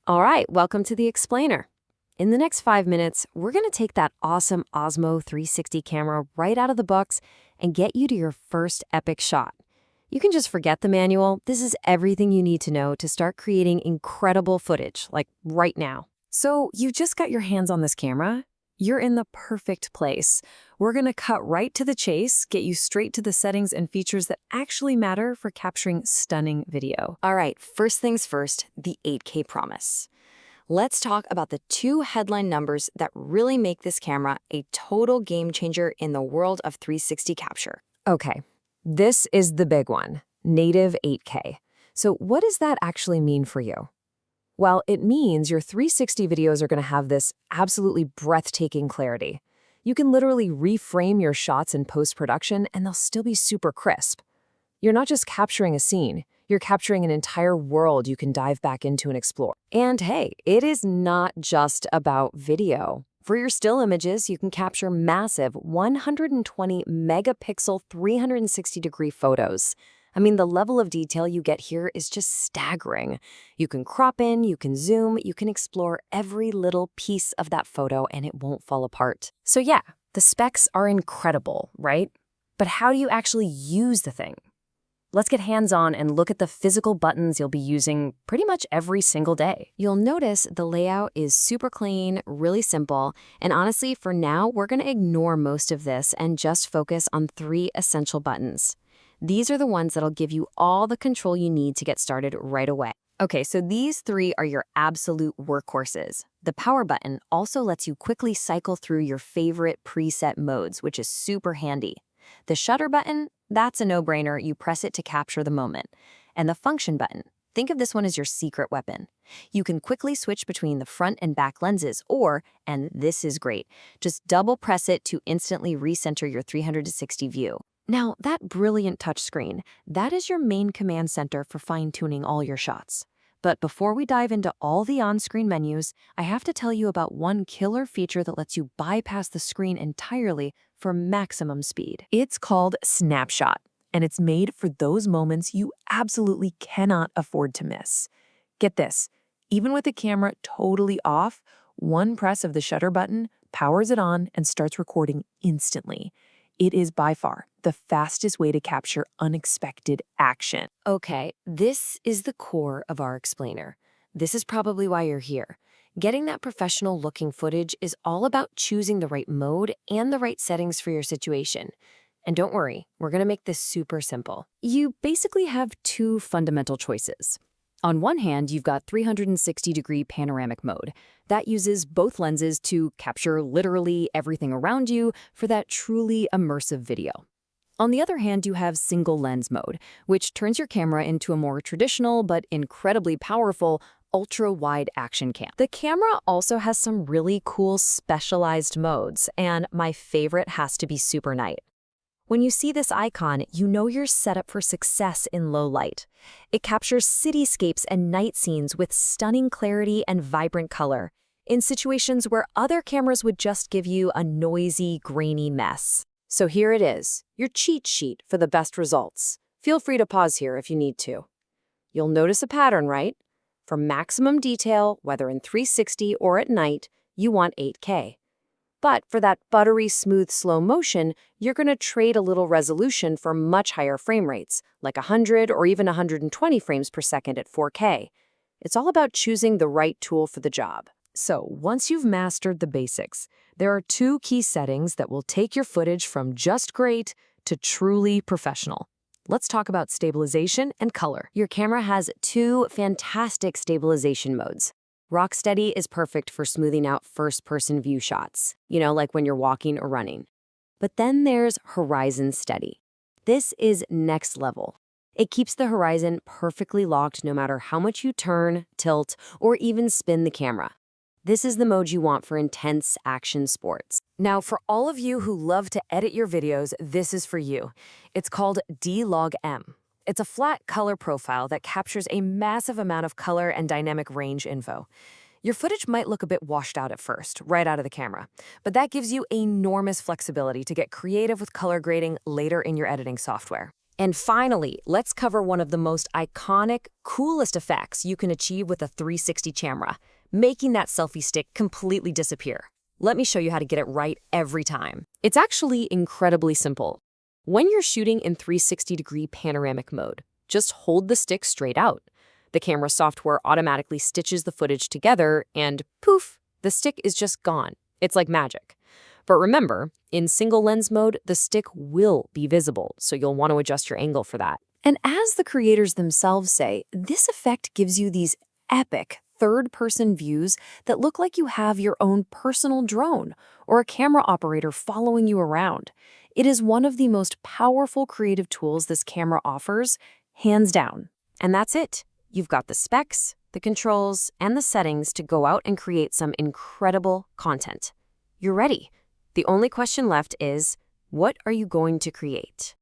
All right, welcome to the Explainer. In the next 5 minutes, we're going to take that awesome Osmo 360 camera right out of the box and get you to your first epic shot. You can just forget the manual. This is everything you need to know to start creating incredible footage, like right now. So you just got your hands on this camera? You're in the perfect place. We're going to cut right to the chase, get you straight to the settings and features that actually matter for capturing stunning video. All right, first things first, the 8K promise. Let's talk about the two headline numbers that really make this camera a total game changer in the world of 360 capture. Okay, this is the big one, native 8K. So what does that actually mean for you? Well, it means your 360 videos are going to have this absolutely breathtaking clarity. You can literally reframe your shots in post-production and they'll still be super crisp. You're not just capturing a scene, you're capturing an entire world you can dive back into and explore. And hey, it is not just about video. For your still images, you can capture massive 120 megapixel 360-degree photos. I mean, the level of detail you get here is just staggering. You can crop in, you can zoom, you can explore every little piece of that photo and it won't fall apart. So yeah, the specs are incredible, right? But how do you actually use the thing? Let's get hands-on and look at the physical buttons you'll be using pretty much every single day. You'll notice the layout is super clean, really simple, and honestly, for now, we're going to ignore most of this and just focus on 3 essential buttons. These are the ones that'll give you all the control you need to get started right away. Okay, so these 3 are your absolute workhorses. The power button also lets you quickly cycle through your favorite preset modes, which is super handy. The shutter button, that's a no-brainer. You press it to capture the moment. And the function button, think of this one as your secret weapon. You can quickly switch between the front and back lenses or, and this is great, just double press it to instantly recenter your 360 view. Now, that brilliant touchscreen, that is your main command center for fine-tuning all your shots. But before we dive into all the on-screen menus, I have to tell you about one killer feature that lets you bypass the screen entirely for maximum speed. It's called Snapshot, and it's made for those moments you absolutely cannot afford to miss. Get this, even with the camera totally off, one press of the shutter button powers it on and starts recording instantly. It is by far the fastest way to capture unexpected action. Okay, this is the core of our explainer. This is probably why you're here. Getting that professional-looking footage is all about choosing the right mode and the right settings for your situation. And don't worry, we're going to make this super simple. You basically have 2 fundamental choices. On one hand, you've got 360-degree panoramic mode. That uses both lenses to capture literally everything around you for that truly immersive video. On the other hand, you have single lens mode, which turns your camera into a more traditional but incredibly powerful ultra-wide action cam. The camera also has some really cool specialized modes, and my favorite has to be Super Night. When you see this icon, you know you're set up for success in low light. It captures cityscapes and night scenes with stunning clarity and vibrant color, in situations where other cameras would just give you a noisy, grainy mess. So here it is, your cheat sheet for the best results. Feel free to pause here if you need to. You'll notice a pattern, right? For maximum detail, whether in 360 or at night, you want 8K. But for that buttery, smooth, slow motion, you're going to trade a little resolution for much higher frame rates, like 100 or even 120 frames per second at 4K. It's all about choosing the right tool for the job. So once you've mastered the basics, there are 2 key settings that will take your footage from just great to truly professional. Let's talk about stabilization and color. Your camera has 2 fantastic stabilization modes. RockSteady is perfect for smoothing out first-person view shots, like when you're walking or running. But then there's HorizonSteady. This is next level. It keeps the horizon perfectly locked no matter how much you turn, tilt, or even spin the camera. This is the mode you want for intense action sports. Now, for all of you who love to edit your videos, this is for you. It's called D-Log-M. It's a flat color profile that captures a massive amount of color and dynamic range info. Your footage might look a bit washed out at first, right out of the camera, but that gives you enormous flexibility to get creative with color grading later in your editing software. And finally, let's cover one of the most iconic, coolest effects you can achieve with a 360 camera, making that selfie stick completely disappear. Let me show you how to get it right every time. It's actually incredibly simple. When you're shooting in 360-degree panoramic mode, just hold the stick straight out. The camera software automatically stitches the footage together and poof, the stick is just gone. It's like magic. But remember, in single lens mode, the stick will be visible, so you'll want to adjust your angle for that. And as the creators themselves say, this effect gives you these epic third-person views that look like you have your own personal drone or a camera operator following you around. It is one of the most powerful creative tools this camera offers, hands down. And that's it. You've got the specs, the controls, and the settings to go out and create some incredible content. You're ready. The only question left is, what are you going to create?